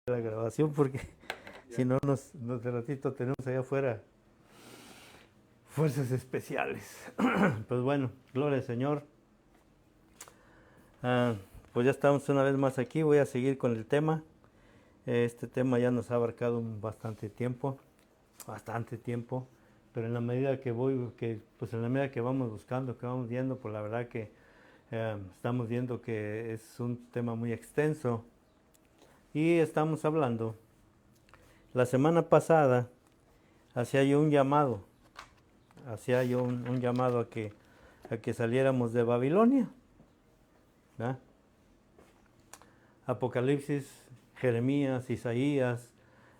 la grabación porque si no nos de ratito tenemos allá afuera fuerzas especiales. Pues bueno, gloria al Señor. Pues ya estamos una vez más aquí, voy a seguir con el tema. Este tema ya nos ha abarcado bastante tiempo, pero en la medida que en la medida que vamos buscando, que vamos viendo, pues la verdad que estamos viendo que es un tema muy extenso y estamos hablando. La semana pasada hacía yo un llamado a que saliéramos de Babilonia, ¿verdad? Apocalipsis, Jeremías, Isaías,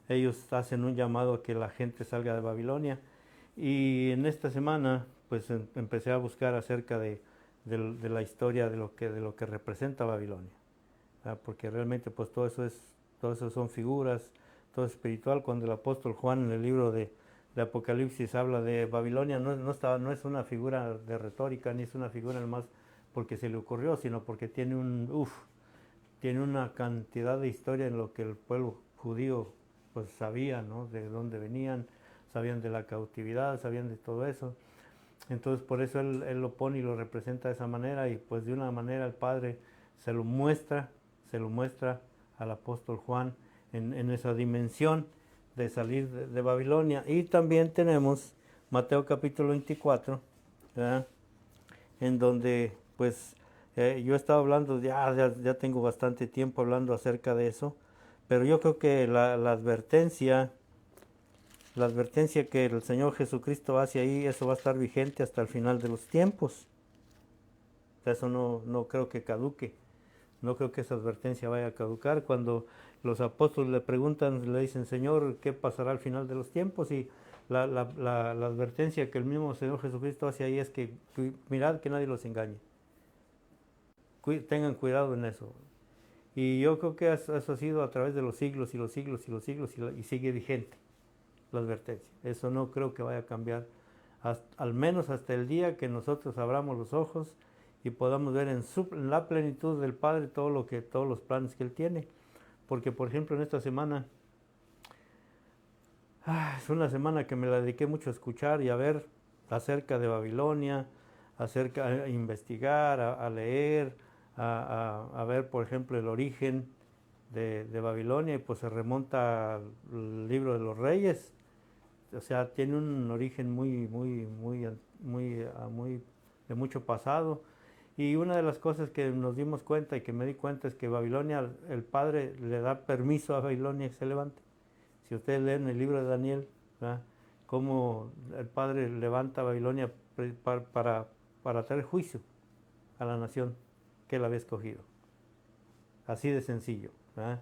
ellos hacen un llamado a que la gente salga de Babilonia. Y en esta semana pues empecé a buscar acerca de la historia de lo que representa Babilonia, ¿verdad? Porque realmente pues todo eso son figuras, todo es espiritual. Cuando el apóstol Juan en el libro de Apocalipsis habla de Babilonia, no es una figura de retórica, ni es una figura nomás porque se le ocurrió, sino porque tiene una cantidad de historia en lo que el pueblo judío pues sabía, ¿no? De dónde venían, sabían de la cautividad, sabían de todo eso. Entonces por eso él lo pone y lo representa de esa manera, y pues de una manera el Padre se lo muestra al apóstol Juan en esa dimensión de salir de Babilonia. Y también tenemos Mateo capítulo 24, ¿verdad? En donde pues yo he estado hablando, ya tengo bastante tiempo hablando acerca de eso, pero yo creo que la advertencia que el Señor Jesucristo hace ahí, eso va a estar vigente hasta el final de los tiempos. Eso no creo que caduque. No creo que esa advertencia vaya a caducar. Cuando los apóstoles le preguntan, le dicen, Señor, ¿qué pasará al final de los tiempos? Y la advertencia que el mismo Señor Jesucristo hace ahí es que mirad que nadie los engañe. Tengan cuidado en eso. Y yo creo que eso ha sido a través de los siglos y los siglos y los siglos, y sigue vigente la advertencia. Eso no creo que vaya a cambiar, al menos hasta el día que nosotros abramos los ojos y podamos ver en la plenitud del Padre todos los planes que Él tiene. Porque, por ejemplo, en esta semana, es una semana que me la dediqué mucho a escuchar y a ver acerca de Babilonia, a investigar, a leer, a ver, por ejemplo, el origen de Babilonia, y pues se remonta al libro de los Reyes. O sea, tiene un origen muy de mucho pasado. Y una de las cosas que nos dimos cuenta y que me di cuenta es que Babilonia, el Padre le da permiso a Babilonia que se levante. Si ustedes leen el libro de Daniel, ¿verdad?, cómo el Padre levanta a Babilonia para traer juicio a la nación que él había escogido. Así de sencillo, ¿verdad?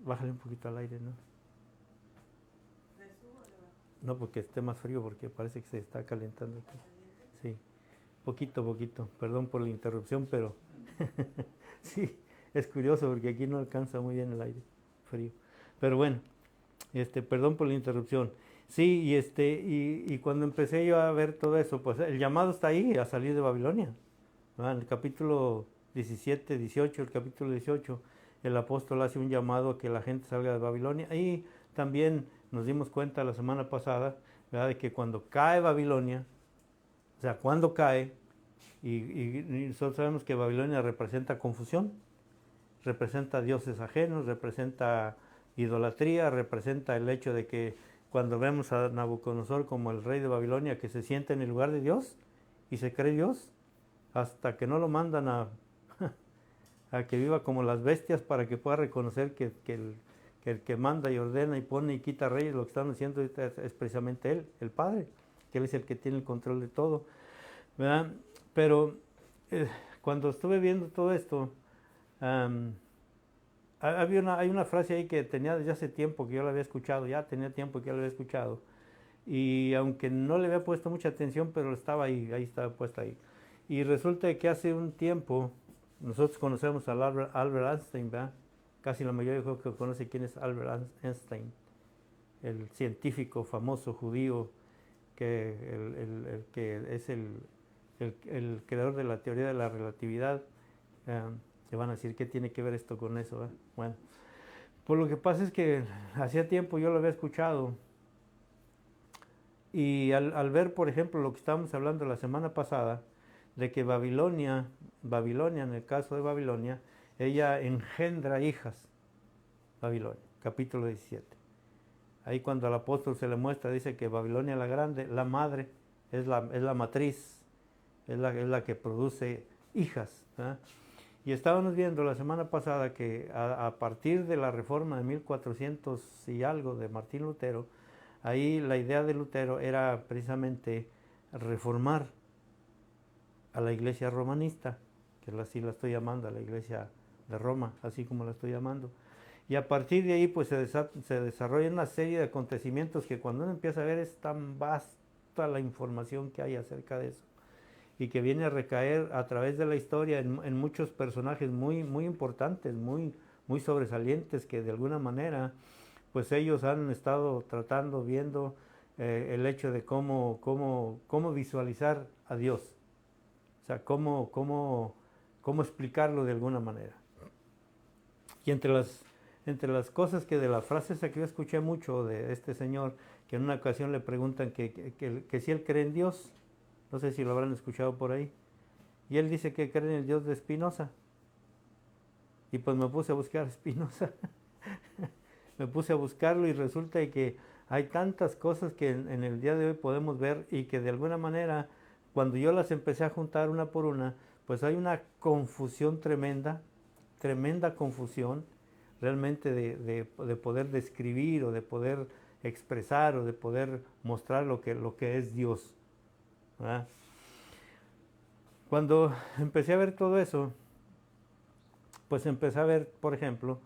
Bájale un poquito al aire, ¿no? No, porque esté más frío, porque parece que se está calentando aquí. Sí, poquito. Perdón por la interrupción, pero sí, es curioso porque aquí no alcanza muy bien el aire frío. Pero bueno, perdón por la interrupción. Sí, y cuando empecé yo a ver todo eso, pues el llamado está ahí, a salir de Babilonia, ¿verdad? En el capítulo 17, 18, el capítulo 18, el apóstol hace un llamado a que la gente salga de Babilonia. Y también nos dimos cuenta la semana pasada, ¿verdad?, de que cuando cae Babilonia, o sea, cuando cae, y nosotros sabemos que Babilonia representa confusión, representa dioses ajenos, representa idolatría, representa el hecho de que cuando vemos a Nabucodonosor como el rey de Babilonia, que se siente en el lugar de Dios y se cree Dios, hasta que no lo mandan a que viva como las bestias para que pueda reconocer que el que manda y ordena y pone y quita reyes, lo que están haciendo es precisamente Él, el Padre, que Él es el que tiene el control de todo, ¿verdad? Pero cuando estuve viendo todo esto, hay una frase ahí que tenía desde hace tiempo que yo la había escuchado, y aunque no le había puesto mucha atención, pero estaba ahí estaba puesta ahí. Y resulta que hace un tiempo, nosotros conocemos al Albert Einstein, ¿verdad? Casi la mayoría creo que conoce quién es Albert Einstein, el científico famoso judío, el que es el creador de la teoría de la relatividad. Se van a decir, ¿qué tiene que ver esto con eso? Bueno, Pues lo que pasa es que hacía tiempo yo lo había escuchado y al ver, por ejemplo, lo que estábamos hablando la semana pasada, de que Babilonia, en el caso de Babilonia, ella engendra hijas, Babilonia, capítulo 17. Ahí cuando al apóstol se le muestra, dice que Babilonia la grande, la madre, es la matriz, es la que produce hijas. ¿Eh? Y estábamos viendo la semana pasada que a partir de la reforma de 1400 y algo de Martín Lutero, ahí la idea de Lutero era precisamente reformar a la iglesia romanista, que así la estoy llamando, a la iglesia de Roma, así como la estoy llamando. Y a partir de ahí pues se desarrolla una serie de acontecimientos que cuando uno empieza a ver es tan vasta la información que hay acerca de eso y que viene a recaer a través de la historia en muchos personajes muy, muy importantes, muy, muy sobresalientes que de alguna manera pues ellos han estado tratando, viendo el hecho de cómo visualizar a Dios, o sea, cómo explicarlo de alguna manera. Y entre las cosas que de la frase esa que yo escuché mucho de este señor, que en una ocasión le preguntan que si él cree en Dios, no sé si lo habrán escuchado por ahí, y él dice que cree en el Dios de Spinoza, y pues me puse a buscar Spinoza, me puse a buscarlo y resulta que hay tantas cosas que en el día de hoy podemos ver y que de alguna manera, cuando yo las empecé a juntar una por una, pues hay una confusión tremenda, tremenda confusión, realmente de poder describir o de poder expresar o de poder mostrar lo que es Dios. ¿Verdad? Cuando empecé a ver todo eso, pues empecé a ver, por ejemplo,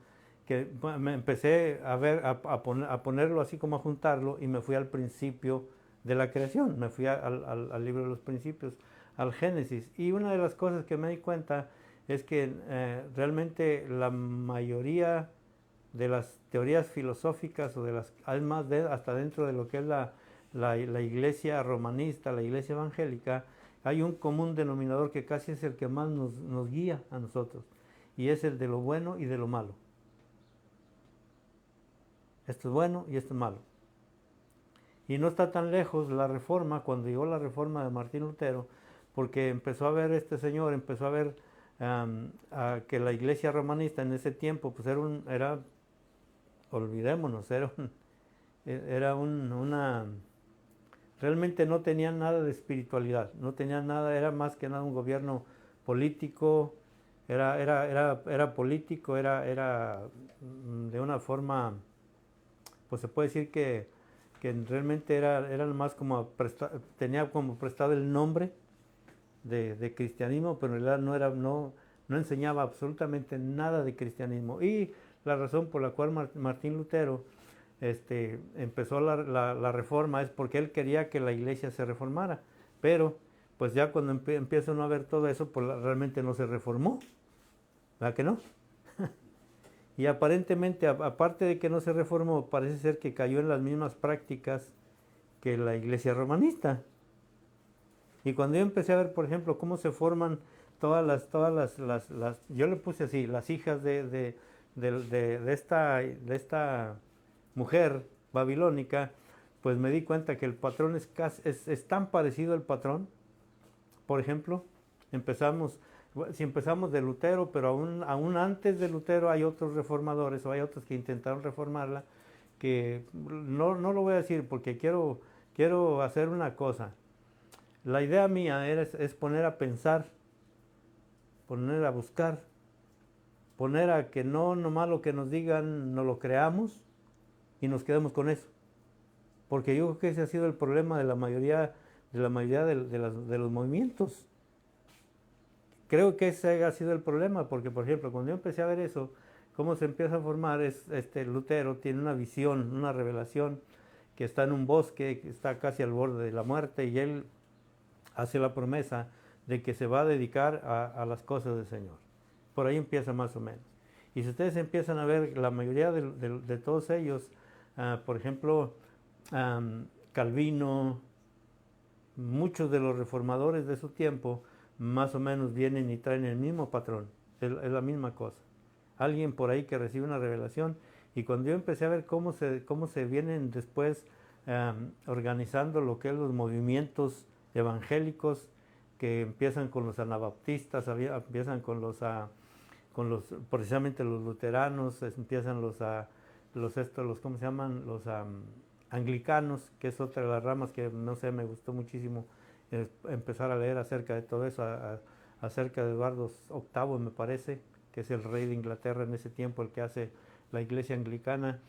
que me empecé a ver, a ponerlo así como a juntarlo y me fui al principio de la creación, me fui al libro de los principios, al Génesis. Y una de las cosas que me di cuenta es que realmente la mayoría de las teorías filosóficas o de las almas, hasta dentro de lo que es la iglesia romanista, la iglesia evangélica, hay un común denominador que casi es el que más nos guía a nosotros, y es el de lo bueno y de lo malo. Esto es bueno y esto es malo. Y no está tan lejos la reforma, cuando llegó la reforma de Martín Lutero, porque empezó a ver este señor, empezó a ver que la iglesia romanista en ese tiempo, pues olvidémonos, una, realmente no tenían nada de espiritualidad, no tenían nada, era más que nada un gobierno político, era político, era de una forma, pues se puede decir que realmente eran más como tenía como prestado el nombre de cristianismo, pero en realidad no enseñaba absolutamente nada de cristianismo. Y la razón por la cual Martín Lutero empezó la reforma es porque él quería que la iglesia se reformara, pero pues ya cuando empieza uno a ver todo eso, pues realmente no se reformó, ¿verdad que no? Y aparentemente, aparte de que no se reformó, parece ser que cayó en las mismas prácticas que la iglesia romanista. Y cuando yo empecé a ver, por ejemplo, cómo se forman yo le puse así, las hijas de esta mujer babilónica, pues me di cuenta que el patrón es tan parecido al patrón. Por ejemplo, si empezamos de Lutero, pero aún antes de Lutero hay otros reformadores o hay otros que intentaron reformarla, que no lo voy a decir porque quiero hacer una cosa. La idea mía es poner a pensar, poner a buscar, poner a que no nomás lo que nos digan no lo creamos y nos quedemos con eso. Porque yo creo que ese ha sido el problema de la mayoría de los movimientos. Creo que ese ha sido el problema, porque por ejemplo, cuando yo empecé a ver eso, cómo se empieza a formar, Lutero tiene una visión, una revelación, que está en un bosque, que está casi al borde de la muerte, y él hace la promesa de que se va a dedicar a las cosas del Señor. Por ahí empieza más o menos. Y si ustedes empiezan a ver, la mayoría de todos ellos, por ejemplo, Calvino, muchos de los reformadores de su tiempo, más o menos vienen y traen el mismo patrón, es la misma cosa. alguien por ahí que recibe una revelación. Y cuando yo empecé a ver cómo se vienen después organizando lo que es los movimientos evangélicos, que empiezan con los anabaptistas, empiezan con los precisamente los luteranos, empiezan los ¿cómo se llaman? Los anglicanos, que es otra de las ramas que, no sé, me gustó muchísimo empezar a leer acerca de todo eso, acerca de Eduardo VIII, me parece, que es el rey de Inglaterra en ese tiempo, el que hace la iglesia anglicana.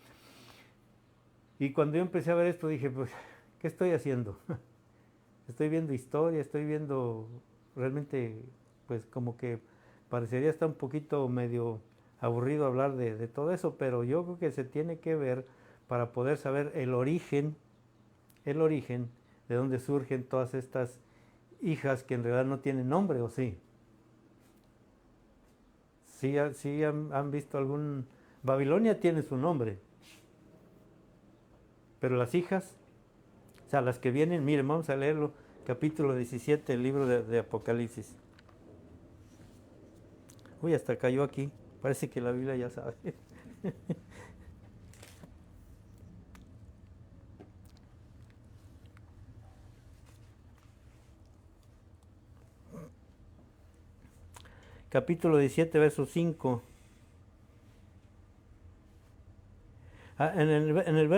Y cuando yo empecé a ver esto dije, pues, ¿qué estoy haciendo? Estoy viendo historia, estoy viendo realmente, pues como que parecería estar un poquito medio aburrido hablar de todo eso, pero yo creo que se tiene que ver para poder saber el origen de dónde surgen todas estas hijas que en realidad no tienen nombre, ¿o sí? Sí han visto algún... Babilonia tiene su nombre, pero las hijas, o sea, las que vienen, miren, vamos a leerlo, capítulo 17 del libro de Apocalipsis. Uy, hasta cayó aquí, parece que la Biblia ya sabe. Capítulo 17, verso 5. En el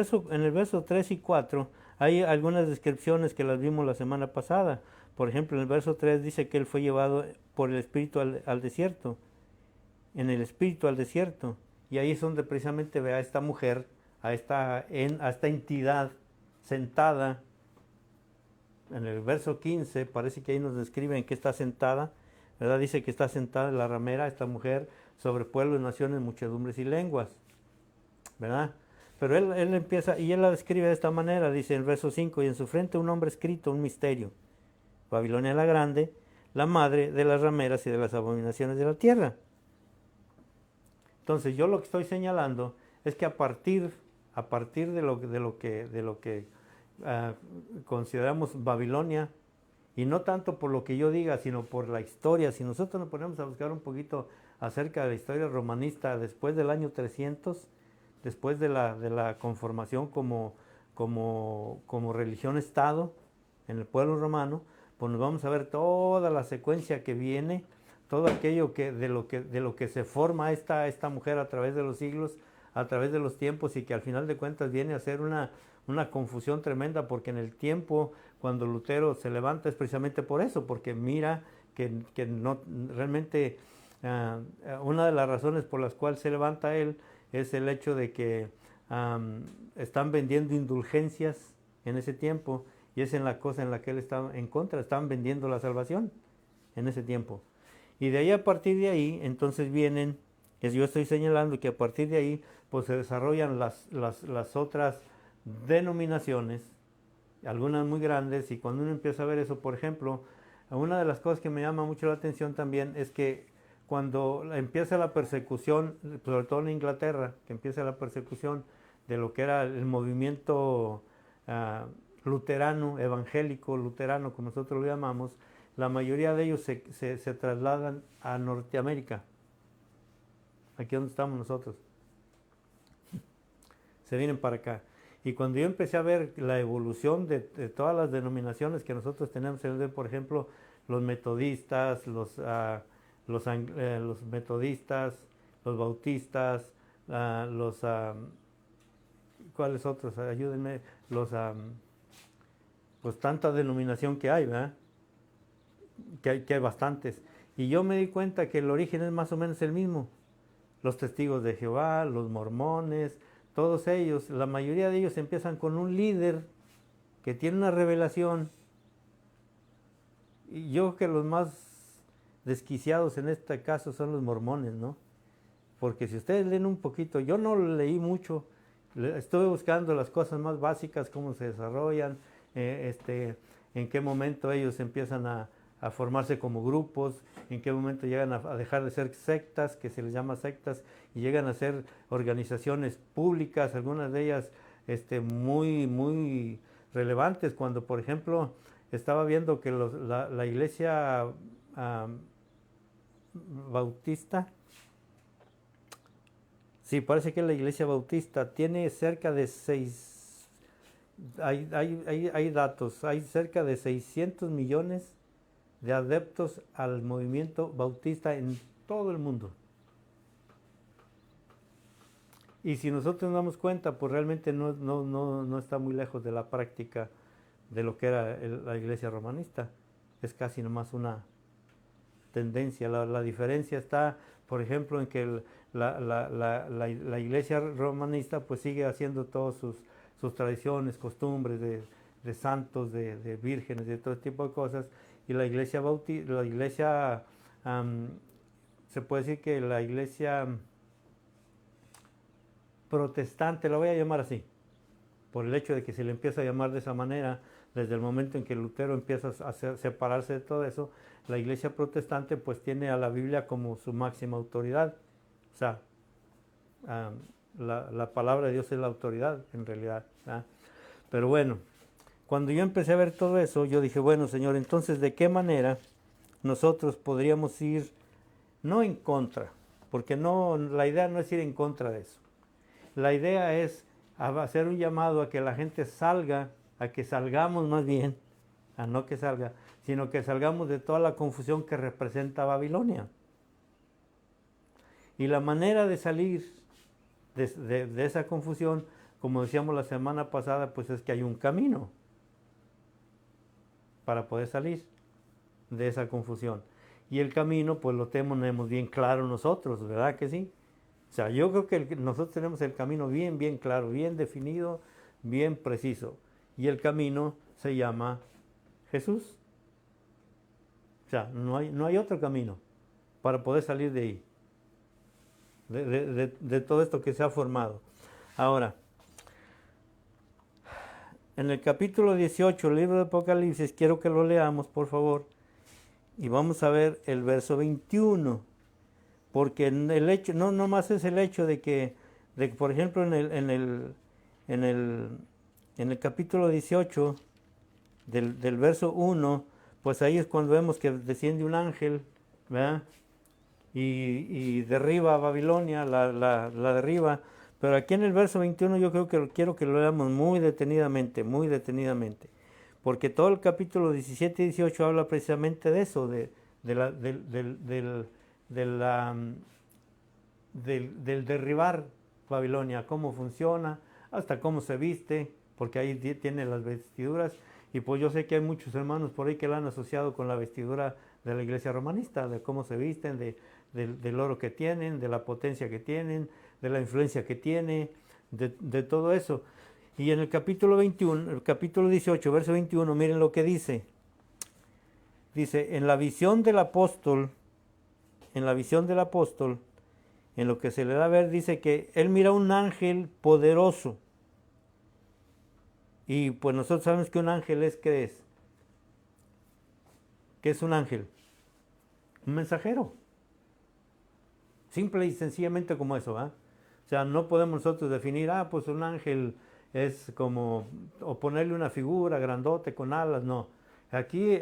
verso 3 y 4 hay algunas descripciones que las vimos la semana pasada. Por ejemplo, en el verso 3 dice que él fue llevado por el Espíritu al desierto, en el Espíritu al desierto. Y ahí es donde precisamente ve a esta mujer, a esta entidad sentada. En el verso 15 parece que ahí nos describen que está sentada, ¿verdad? Dice que está sentada en la ramera esta mujer sobre pueblos, naciones, muchedumbres y lenguas, ¿verdad? Pero él empieza, y él la describe de esta manera, dice en el verso 5, y en su frente un nombre escrito, un misterio, Babilonia la Grande, la madre de las rameras y de las abominaciones de la tierra. Entonces yo lo que estoy señalando es que a partir de lo que consideramos Babilonia, y no tanto por lo que yo diga, sino por la historia, si nosotros nos ponemos a buscar un poquito acerca de la historia romanista después del año 300, después de la conformación como religión-estado en el pueblo romano, pues nos vamos a ver toda la secuencia que viene, todo aquello de lo que se forma esta mujer a través de los siglos, a través de los tiempos, y que al final de cuentas viene a ser una confusión tremenda, porque en el tiempo, cuando Lutero se levanta, es precisamente por eso, porque mira que no realmente una de las razones por las cuales se levanta él es el hecho de que están vendiendo indulgencias en ese tiempo, y es en la cosa en la que él está en contra, están vendiendo la salvación en ese tiempo. Y de ahí, a partir de ahí, entonces vienen, yo estoy señalando que a partir de ahí pues se desarrollan las otras denominaciones, algunas muy grandes, y cuando uno empieza a ver eso, por ejemplo, una de las cosas que me llama mucho la atención también es que cuando empieza la persecución, sobre todo en Inglaterra, que empieza la persecución de lo que era el movimiento luterano, evangélico luterano, como nosotros lo llamamos, la mayoría de ellos se trasladan a Norteamérica, aquí donde estamos nosotros, se vienen para acá. Y cuando yo empecé a ver la evolución de todas las denominaciones que nosotros tenemos, por ejemplo, los metodistas, los metodistas, los bautistas, ¿cuáles otros? Ayúdenme, pues tanta denominación que hay, ¿verdad? Que hay bastantes. Y yo me di cuenta que el origen es más o menos el mismo. Los testigos de Jehová, los mormones, todos ellos, la mayoría de ellos empiezan con un líder que tiene una revelación. Y yo creo que los más desquiciados en este caso son los mormones, ¿no? Porque si ustedes leen un poquito, yo no leí mucho, estuve buscando las cosas más básicas, cómo se desarrollan, en qué momento ellos empiezan a formarse como grupos, en qué momento llegan a dejar de ser sectas, que se les llama sectas, y llegan a ser organizaciones públicas, algunas de ellas muy, muy relevantes. Cuando, por ejemplo, estaba viendo que la iglesia bautista, Sí, parece que la Iglesia Bautista tiene cerca de hay datos, hay cerca de 600 millones de adeptos al movimiento bautista en todo el mundo. Y si nosotros nos damos cuenta, pues realmente no está muy lejos de la práctica de lo que era la iglesia romanista. Es casi nomás una tendencia. La diferencia está, por ejemplo, en que la iglesia romanista pues sigue haciendo todas sus tradiciones, costumbres de santos, de vírgenes, de todo tipo de cosas. Y la iglesia se puede decir que la iglesia protestante, la voy a llamar así, por el hecho de que se le empieza a llamar de esa manera, desde el momento en que Lutero empieza a separarse de todo eso, la iglesia protestante pues tiene a la Biblia como su máxima autoridad. O sea, la palabra de Dios es la autoridad en realidad. Pero bueno, cuando yo empecé a ver todo eso, yo dije, bueno, Señor, entonces, ¿de qué manera nosotros podríamos ir, no en contra, porque no, la idea no es ir en contra de eso. La idea es hacer un llamado a que la gente salga, a que salgamos más bien, a no que salga, sino que salgamos de toda la confusión que representa Babilonia. Y la manera de salir de esa confusión, como decíamos la semana pasada, pues es que hay un camino para poder salir de esa confusión. Y el camino, pues lo tenemos bien claro nosotros, ¿verdad que sí? O sea, yo creo que nosotros tenemos el camino bien claro, bien definido, bien preciso. Y el camino se llama Jesús. O sea, no hay otro camino para poder salir de ahí, de todo esto que se ha formado. Ahora, en el capítulo 18, el libro de Apocalipsis, quiero que lo leamos, por favor, y vamos a ver el verso 21. Porque el hecho, no nomás es el hecho de que por ejemplo, en el capítulo 18 del verso 1, pues ahí es cuando vemos que desciende un ángel, ¿verdad? Y derriba a Babilonia, la derriba. Pero aquí en el verso 21 yo creo que quiero que lo leamos muy detenidamente, porque todo el capítulo 17 y 18 habla precisamente de eso, del derribar Babilonia, cómo funciona, hasta cómo se viste, porque ahí tiene las vestiduras. Y pues yo sé que hay muchos hermanos por ahí que la han asociado con la vestidura de la iglesia romanista, de cómo se visten, del oro que tienen, de la potencia que tienen, de la influencia que tiene, de todo eso. Y en el capítulo 21, el capítulo 18, verso 21, miren lo que dice. Dice, en la visión del apóstol, en lo que se le da a ver, dice que él mira un ángel poderoso. Y pues nosotros sabemos que un ángel es, ¿qué es? ¿Qué es un ángel? Un mensajero. Simple y sencillamente como eso, ¿ah? O sea, no podemos nosotros definir, pues un ángel es como, o ponerle una figura grandote con alas, no. Aquí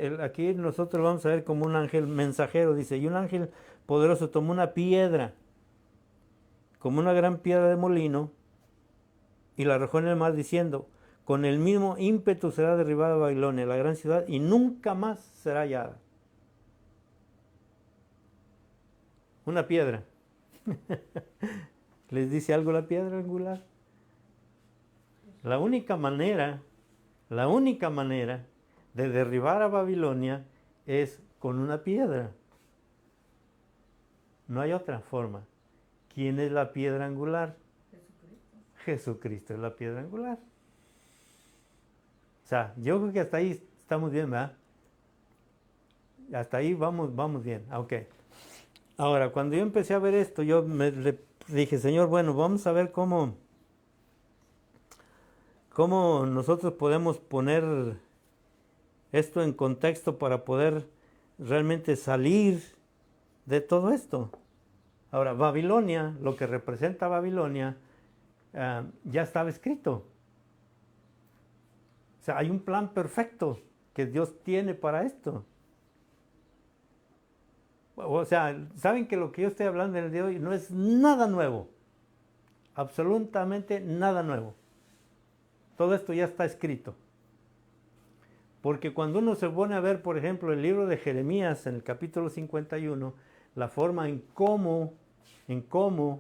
nosotros vamos a ver como un ángel mensajero, dice, y un ángel poderoso tomó una piedra, como una gran piedra de molino, y la arrojó en el mar diciendo, con el mismo ímpetu será derribada Babilonia, la gran ciudad, y nunca más será hallada. Una piedra. ¿Les dice algo la piedra angular? La única manera de derribar a Babilonia es con una piedra. No hay otra forma. ¿Quién es la piedra angular? Jesucristo es la piedra angular. O sea, yo creo que hasta ahí estamos bien, ¿verdad? Hasta ahí vamos bien. Ok. Ahora, cuando yo empecé a ver esto, yo le dije, Señor, bueno, vamos a ver cómo nosotros podemos poner esto en contexto para poder realmente salir de todo esto. Ahora, Babilonia, lo que representa Babilonia, ya estaba escrito. O sea, hay un plan perfecto que Dios tiene para esto. O sea, saben que lo que yo estoy hablando en el día de hoy no es nada nuevo. absolutamente nada nuevo. Todo esto ya está escrito. Porque cuando uno se pone a ver, por ejemplo, el libro de Jeremías en el capítulo 51, la forma en cómo,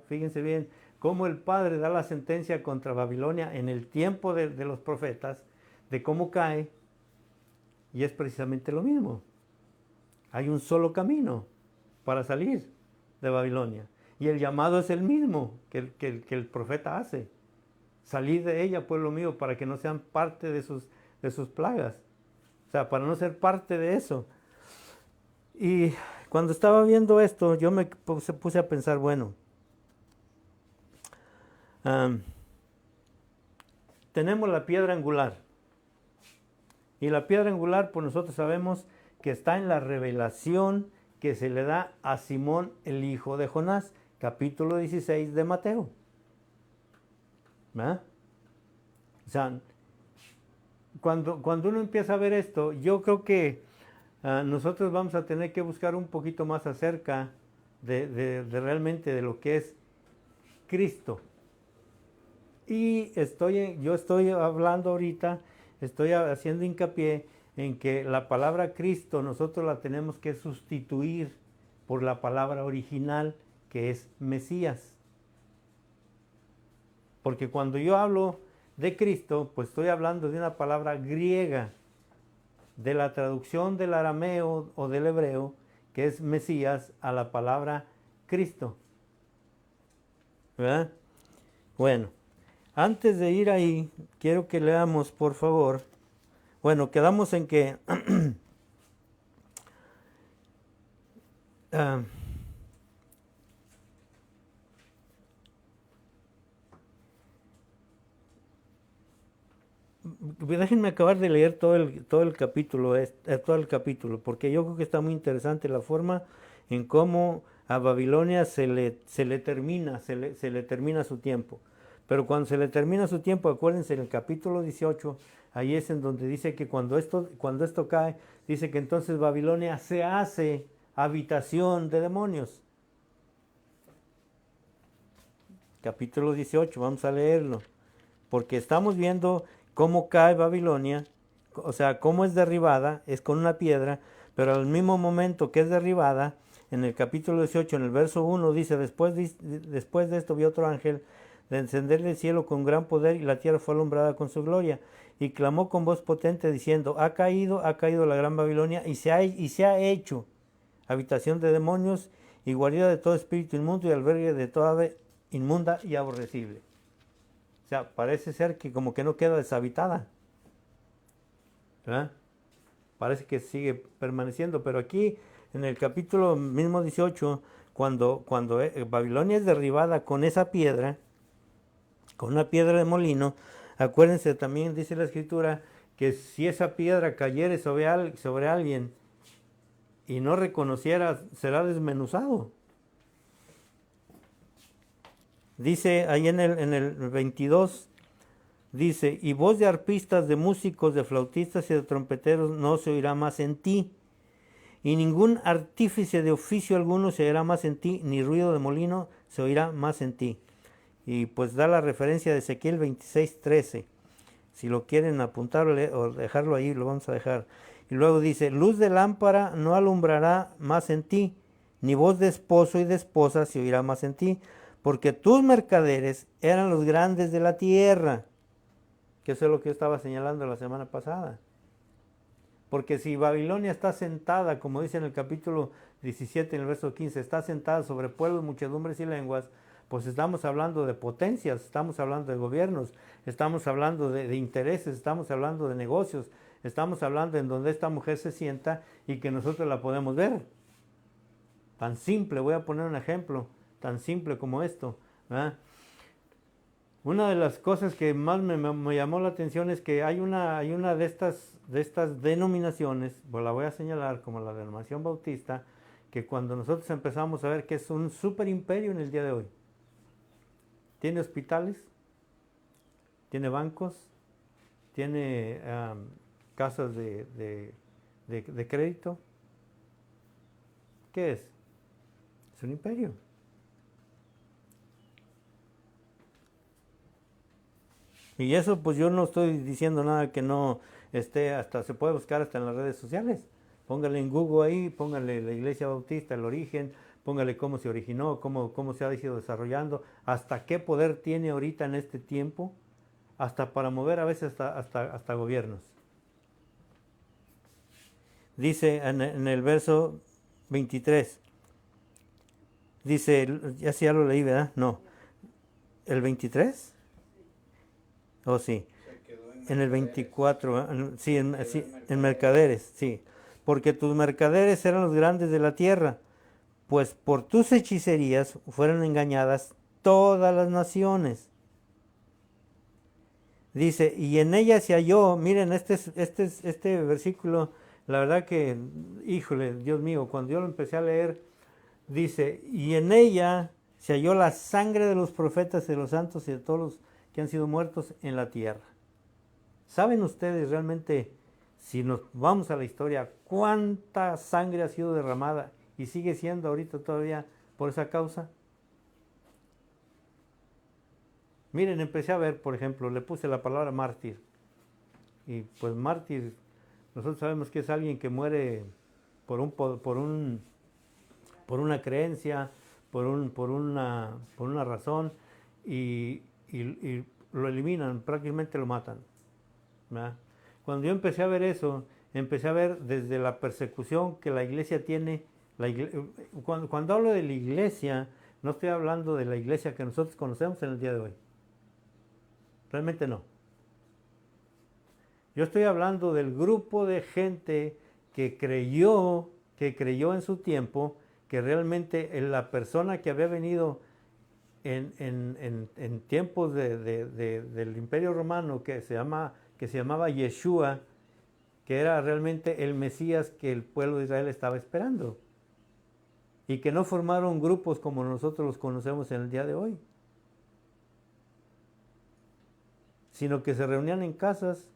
fíjense bien, cómo el Padre da la sentencia contra Babilonia en el tiempo de los profetas, de cómo cae, y es precisamente lo mismo. Hay un solo camino para salir de Babilonia. Y el llamado es el mismo que el profeta hace. Salid de ella, pueblo mío, para que no sean parte de sus plagas. O sea, para no ser parte de eso. Y cuando estaba viendo esto, yo me puse a pensar, bueno, tenemos la piedra angular. Y la piedra angular, pues nosotros sabemos que está en la revelación que se le da a Simón, el hijo de Jonás, capítulo 16 de Mateo. ¿Verdad? O sea, cuando uno empieza a ver esto, yo creo que nosotros vamos a tener que buscar un poquito más acerca de realmente de lo que es Cristo. Y yo estoy hablando ahorita, estoy haciendo hincapié en que la palabra Cristo nosotros la tenemos que sustituir por la palabra original que es Mesías. Porque cuando yo hablo de Cristo, pues estoy hablando de una palabra griega, de la traducción del arameo o del hebreo, que es Mesías, a la palabra Cristo. ¿Verdad? Bueno, antes de ir ahí, quiero que leamos, por favor. Bueno, quedamos en que déjenme acabar de leer todo el capítulo, porque yo creo que está muy interesante la forma en cómo a Babilonia se le termina su tiempo. Pero cuando se le termina su tiempo, acuérdense, en el capítulo 18, ahí es en donde dice que cuando esto cae, dice que entonces Babilonia se hace habitación de demonios. Capítulo 18, vamos a leerlo. Porque estamos viendo cómo cae Babilonia, o sea, cómo es derribada, es con una piedra, pero al mismo momento que es derribada, en el capítulo 18, en el verso 1, dice, después de esto vi otro ángel de encender el cielo con gran poder y la tierra fue alumbrada con su gloria. Y clamó con voz potente diciendo, ha caído la gran Babilonia y se ha hecho habitación de demonios y guarida de todo espíritu inmundo y albergue de toda ave inmunda y aborrecible. O sea, parece ser que como que no queda deshabitada. ¿Verdad? Parece que sigue permaneciendo, pero aquí en el capítulo mismo 18, cuando Babilonia es derribada con esa piedra, con una piedra de molino, acuérdense también, dice la escritura, que si esa piedra cayere sobre alguien y no reconociera, será desmenuzado. Dice ahí en el 22, dice, y voz de arpistas, de músicos, de flautistas y de trompeteros no se oirá más en ti, y ningún artífice de oficio alguno se oirá más en ti, ni ruido de molino se oirá más en ti. Y pues da la referencia de Ezequiel 26:13. Si lo quieren apuntar o dejarlo ahí, lo vamos a dejar. Y luego dice, luz de lámpara no alumbrará más en ti, ni voz de esposo y de esposa se oirá más en ti, porque tus mercaderes eran los grandes de la tierra. Que eso es lo que yo estaba señalando la semana pasada. Porque si Babilonia está sentada, como dice en el capítulo 17, en el verso 15, está sentada sobre pueblos, muchedumbres y lenguas, pues estamos hablando de potencias, estamos hablando de gobiernos, estamos hablando de intereses, estamos hablando de negocios, estamos hablando en donde esta mujer se sienta y que nosotros la podemos ver. Tan simple, voy a poner un ejemplo, tan simple como esto, ¿verdad? Una de las cosas que más me llamó la atención es que hay una de estas denominaciones, pues la voy a señalar como la denominación bautista, que cuando nosotros empezamos a ver que es un super imperio en el día de hoy. Tiene hospitales, tiene bancos, tiene casas de crédito. ¿Qué es? Es un imperio. Y eso pues yo no estoy diciendo nada que no esté, hasta se puede buscar hasta en las redes sociales. Póngale en Google ahí, póngale la Iglesia Bautista, el origen, póngale cómo se originó, cómo se ha ido desarrollando, hasta qué poder tiene ahorita en este tiempo, hasta para mover a veces hasta gobiernos. Dice en el verso 23, dice, ya lo leí, ¿verdad? No. ¿El 23? Oh, sí. En el 24, sí, en mercaderes, sí. Porque tus mercaderes eran los grandes de la tierra, pues por tus hechicerías fueron engañadas todas las naciones. Dice, y en ella se halló, miren, este versículo, la verdad que, híjole, Dios mío, cuando yo lo empecé a leer, dice, y en ella se halló la sangre de los profetas y de los santos y de todos los que han sido muertos en la tierra. ¿Saben ustedes realmente, si nos vamos a la historia, cuánta sangre ha sido derramada y sigue siendo ahorita todavía por esa causa? Miren, empecé a ver, por ejemplo, le puse la palabra mártir. Y pues mártir, nosotros sabemos que es alguien que muere por una creencia, por una razón, y lo eliminan, prácticamente lo matan, ¿verdad? Cuando yo empecé a ver eso, empecé a ver desde la persecución que la iglesia tiene. Cuando hablo de la iglesia, no estoy hablando de la iglesia que nosotros conocemos en el día de hoy. Realmente no. Yo estoy hablando del grupo de gente que creyó en su tiempo, que realmente la persona que había venido en tiempos del Imperio Romano, que se llamaba Yeshua, que era realmente el Mesías que el pueblo de Israel estaba esperando. Y que no formaron grupos como nosotros los conocemos en el día de hoy, sino que se reunían en casas.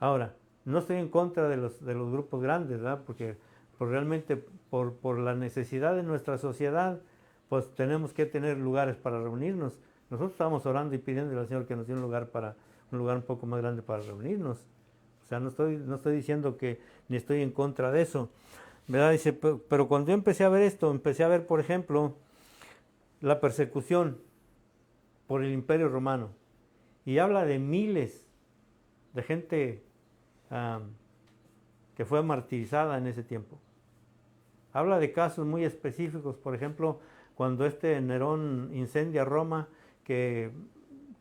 Ahora, no estoy en contra de los grupos grandes, ¿verdad? Porque realmente por la necesidad de nuestra sociedad, pues tenemos que tener lugares para reunirnos. Nosotros estamos orando y pidiendo al Señor que nos dé un lugar un poco más grande para reunirnos. O sea, no estoy diciendo que ni estoy en contra de eso, ¿verdad? Dice, pero cuando yo empecé a ver esto, empecé a ver, por ejemplo, la persecución por el Imperio Romano. Y habla de miles de gente que fue martirizada en ese tiempo. Habla de casos muy específicos, por ejemplo, cuando Nerón incendia Roma, que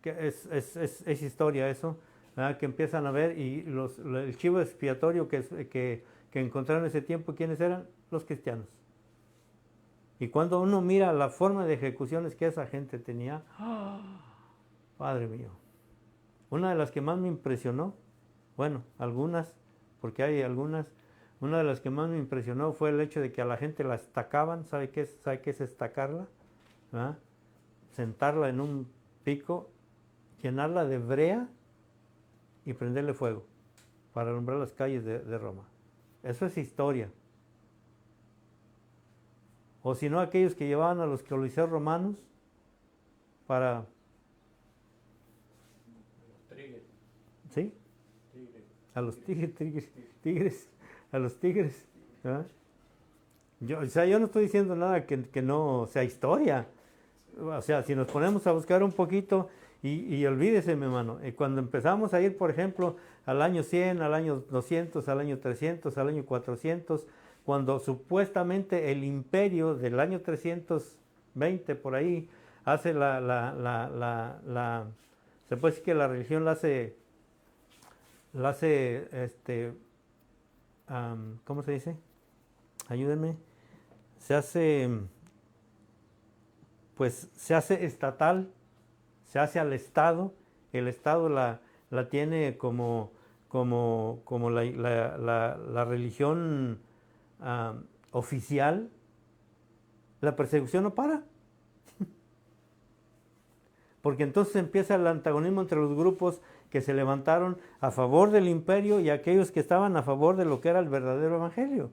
es historia eso, ¿verdad? Que empiezan a ver, y el chivo expiatorio que encontraron en ese tiempo, ¿quiénes eran? Los cristianos. Y cuando uno mira la forma de ejecuciones que esa gente tenía, ¡oh! Padre mío, una de las que más me impresionó, bueno, algunas, porque hay algunas, una de las que más me impresionó fue el hecho de que a la gente la estacaban. ¿Sabe qué es estacarla? ¿Verdad? Sentarla en un pico, llenarla de brea y prenderle fuego para alumbrar las calles de Roma. Eso es historia. O si no, aquellos que llevaban a los coliseos romanos para... ¿Sí? A los tigres, a los tigres. ¿Verdad? Yo no estoy diciendo nada que no sea historia. O sea, si nos ponemos a buscar un poquito, y olvídese, mi hermano, cuando empezamos a ir, por ejemplo, al año 100, al año 200, al año 300, al año 400, cuando supuestamente el imperio del año 320, por ahí, hace se puede decir que la religión la hace, ¿cómo se dice? Ayúdenme. Se hace estatal, se hace al Estado. El Estado la tiene como la religión oficial. La persecución no para. Porque entonces empieza el antagonismo entre los grupos que se levantaron a favor del imperio y aquellos que estaban a favor de lo que era el verdadero evangelio.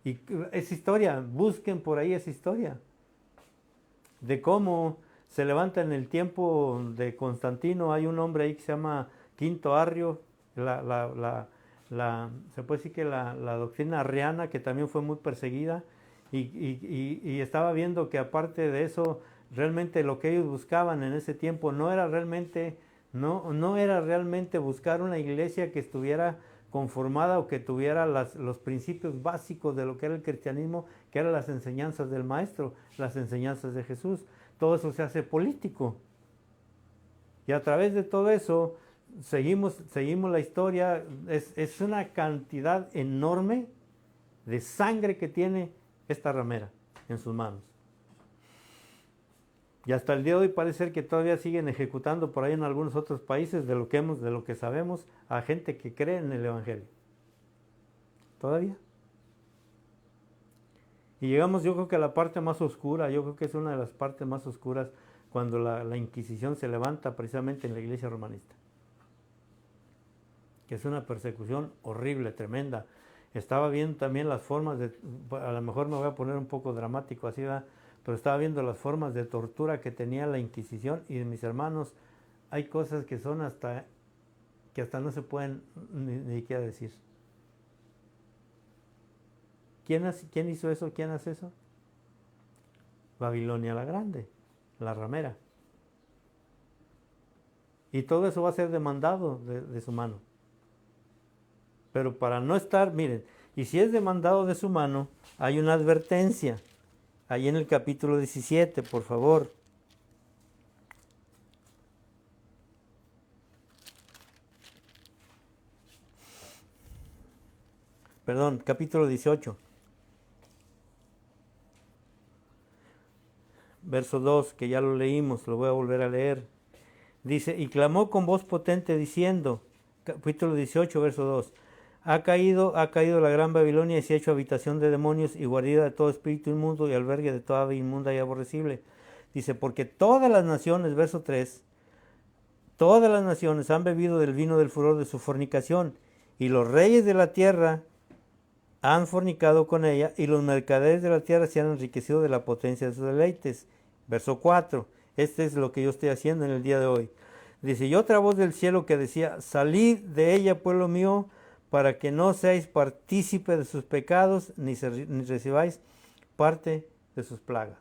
Y es historia, busquen por ahí esa historia de cómo se levanta en el tiempo de Constantino. Hay un hombre ahí que se llama Quinto Arrio, se puede decir que la doctrina arriana, que también fue muy perseguida, y estaba viendo que aparte de eso, realmente lo que ellos buscaban en ese tiempo no era realmente buscar una iglesia que estuviera conformada o que tuviera los principios básicos de lo que era el cristianismo, que eran las enseñanzas del Maestro, las enseñanzas de Jesús. Todo eso se hace político. Y a través de todo eso, seguimos la historia. Es una cantidad enorme de sangre que tiene esta ramera en sus manos. Y hasta el día de hoy parece ser que todavía siguen ejecutando por ahí en algunos otros países, de lo que sabemos, a gente que cree en el Evangelio. Todavía. Y llegamos, yo creo que a la parte más oscura. Yo creo que es una de las partes más oscuras, cuando la Inquisición se levanta precisamente en la iglesia romanista. Que es una persecución horrible, tremenda. Estaba viendo también las formas a lo mejor me voy a poner un poco dramático así, ¿verdad? Pero estaba viendo las formas de tortura que tenía la Inquisición, y de mis hermanos, hay cosas que son que hasta no se pueden ni siquiera decir. ¿Quién hizo eso? ¿Quién hace eso? Babilonia la Grande, la ramera. Y todo eso va a ser demandado de su mano. Pero para no estar, miren, y si es demandado de su mano, hay una advertencia. Ahí en el capítulo 17, por favor. Perdón, capítulo 18. Verso 2, que ya lo leímos, lo voy a volver a leer. Dice, y clamó con voz potente diciendo, capítulo 18, verso 2, ha caído la gran Babilonia y se ha hecho habitación de demonios y guarida de todo espíritu inmundo y albergue de toda ave inmunda y aborrecible. Dice, porque todas las naciones, verso 3, todas las naciones han bebido del vino del furor de su fornicación, y los reyes de la tierra han fornicado con ella, y los mercaderes de la tierra se han enriquecido de la potencia de sus deleites. Verso 4, este es lo que yo estoy haciendo en el día de hoy. Dice, y otra voz del cielo que decía, salid de ella, pueblo mío, para que no seáis partícipe de sus pecados, ni recibáis parte de sus plagas.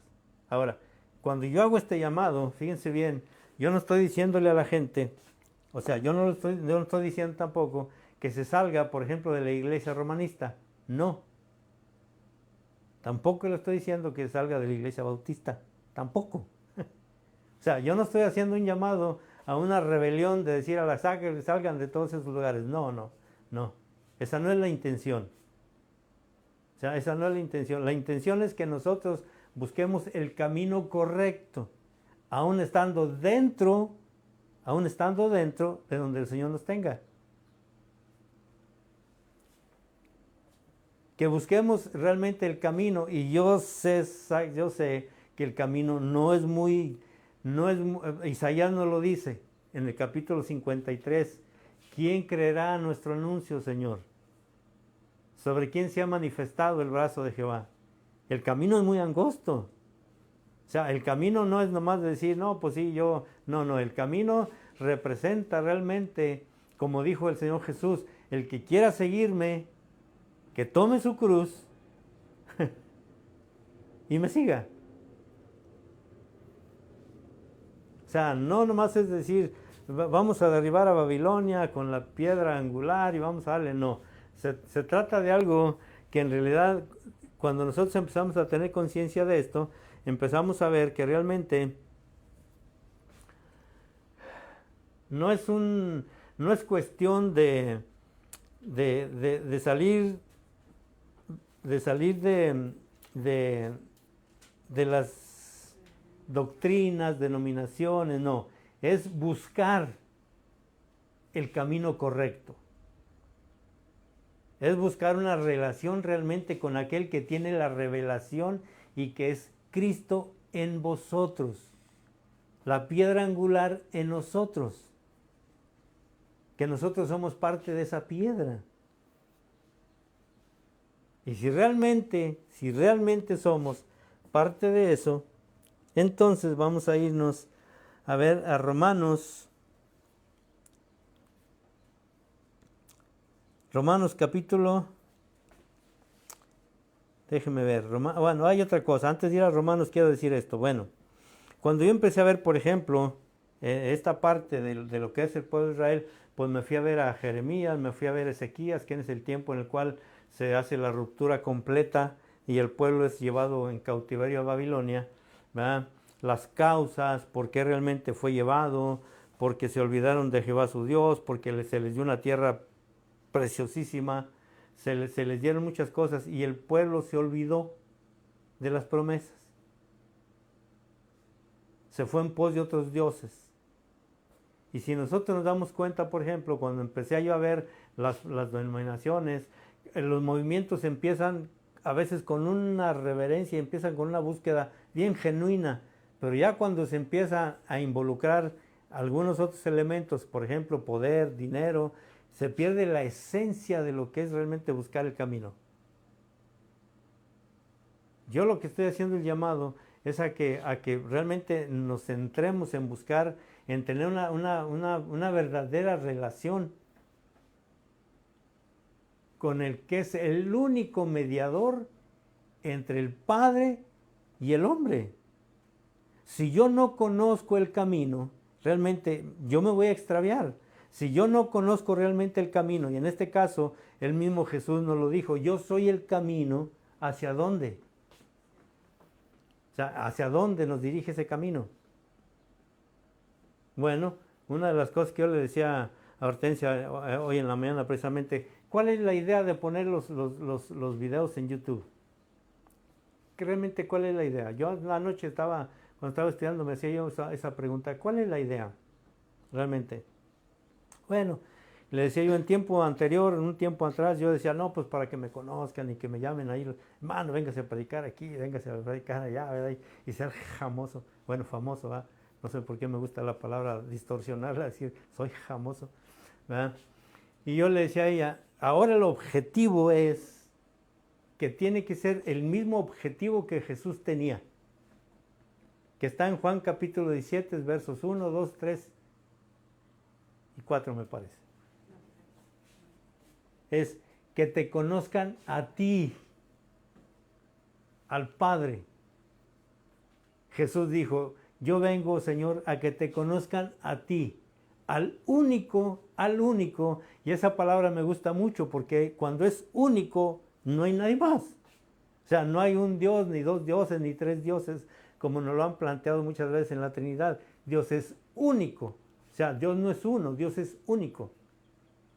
Ahora, cuando yo hago este llamado, fíjense bien, yo no estoy diciéndole a la gente, o sea, yo no estoy diciendo tampoco que se salga, por ejemplo, de la iglesia romanista. No. Tampoco le estoy diciendo que salga de la iglesia bautista. Tampoco. O sea, yo no estoy haciendo un llamado a una rebelión de decir a las que salgan de todos esos lugares. No. Esa no es la intención. O sea, esa no es la intención. La intención es que nosotros busquemos el camino correcto, aún estando dentro de donde el Señor nos tenga. Que busquemos realmente el camino, y yo sé que el camino no es muy, Isaías nos lo dice en el capítulo 53, ¿quién creerá a nuestro anuncio, Señor? ¿Sobre quién se ha manifestado el brazo de Jehová? El camino es muy angosto. O sea, el camino no es nomás decir, no, pues sí, no, el camino representa realmente, como dijo el Señor Jesús, el que quiera seguirme, que tome su cruz y me siga. O sea, no nomás es decir, vamos a derribar a Babilonia con la piedra angular y vamos a darle, no. Se trata de algo que en realidad, cuando nosotros empezamos a tener conciencia de esto, empezamos a ver que realmente no es cuestión de salir de las doctrinas, denominaciones, no, es buscar el camino correcto. Es buscar una relación realmente con aquel que tiene la revelación y que es Cristo en vosotros, la piedra angular en nosotros, que nosotros somos parte de esa piedra. Y si realmente somos parte de eso, Entonces vamos a irnos a ver a Romanos capítulo, déjeme ver, bueno, hay otra cosa, antes de ir a Romanos quiero decir esto, bueno, cuando yo empecé a ver, por ejemplo, esta parte de lo que es el pueblo de Israel, pues me fui a ver a Jeremías, me fui a ver a Ezequías, que es el tiempo en el cual se hace la ruptura completa y el pueblo es llevado en cautiverio a Babilonia, ¿verdad? Las causas, por qué realmente fue llevado, porque se olvidaron de Jehová su Dios, porque se les dio una tierra preciosísima, se les dieron muchas cosas y el pueblo se olvidó de las promesas. Se fue en pos de otros dioses. Y si nosotros nos damos cuenta, por ejemplo, cuando empecé yo a ver las denominaciones, los movimientos empiezan a veces con una reverencia, empiezan con una búsqueda bien genuina, pero ya cuando se empieza a involucrar algunos otros elementos, por ejemplo, poder, dinero, se pierde la esencia de lo que es realmente buscar el camino. Yo lo que estoy haciendo el llamado es a que realmente nos centremos en buscar, en tener una verdadera relación con el que es el único mediador entre el Padre y el hombre. Si yo no conozco el camino, realmente yo me voy a extraviar. Si yo no conozco realmente el camino, y en este caso el mismo Jesús nos lo dijo, yo soy el camino, ¿hacia dónde? O sea, ¿hacia dónde nos dirige ese camino? Bueno, una de las cosas que yo le decía a Hortensia hoy en la mañana precisamente, ¿cuál es la idea de poner los videos en YouTube? Realmente, ¿cuál es la idea? Yo la noche cuando estaba estudiando, me hacía yo esa pregunta, ¿cuál es la idea? Realmente. Bueno, le decía yo en tiempo anterior, en un tiempo atrás, yo decía, no, pues para que me conozcan y que me llamen ahí, hermano, véngase a predicar aquí, véngase a predicar allá, ¿verdad? Y ser famoso, bueno, famoso, ¿verdad? No sé por qué me gusta la palabra distorsionarla, decir, soy famoso, ¿verdad? Y yo le decía a ella, ahora el objetivo es que tiene que ser el mismo objetivo que Jesús tenía, que está en Juan capítulo 17, versos 1, 2, 3 y 4 me parece. Es que te conozcan a ti, al Padre. Jesús dijo, yo vengo, Señor, a que te conozcan a ti, al único, y esa palabra me gusta mucho porque cuando es único, no hay nadie más. O sea, no hay un Dios, ni dos dioses, ni tres dioses, como nos lo han planteado muchas veces en la Trinidad. Dios es único. O sea, Dios no es uno, Dios es único.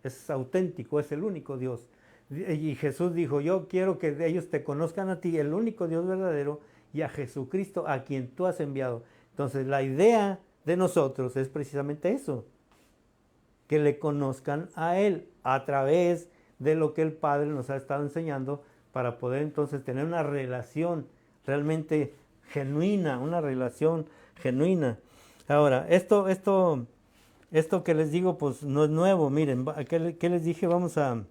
Es auténtico, es el único Dios. Y Jesús dijo, yo quiero que ellos te conozcan a ti, el único Dios verdadero, y a Jesucristo, a quien tú has enviado. Entonces, la idea de nosotros es precisamente eso, que le conozcan a Él a través de lo que el Padre nos ha estado enseñando para poder entonces tener una relación realmente genuina, una relación genuina. Ahora, esto que les digo, pues no es nuevo. Miren, ¿qué les dije? Vamos a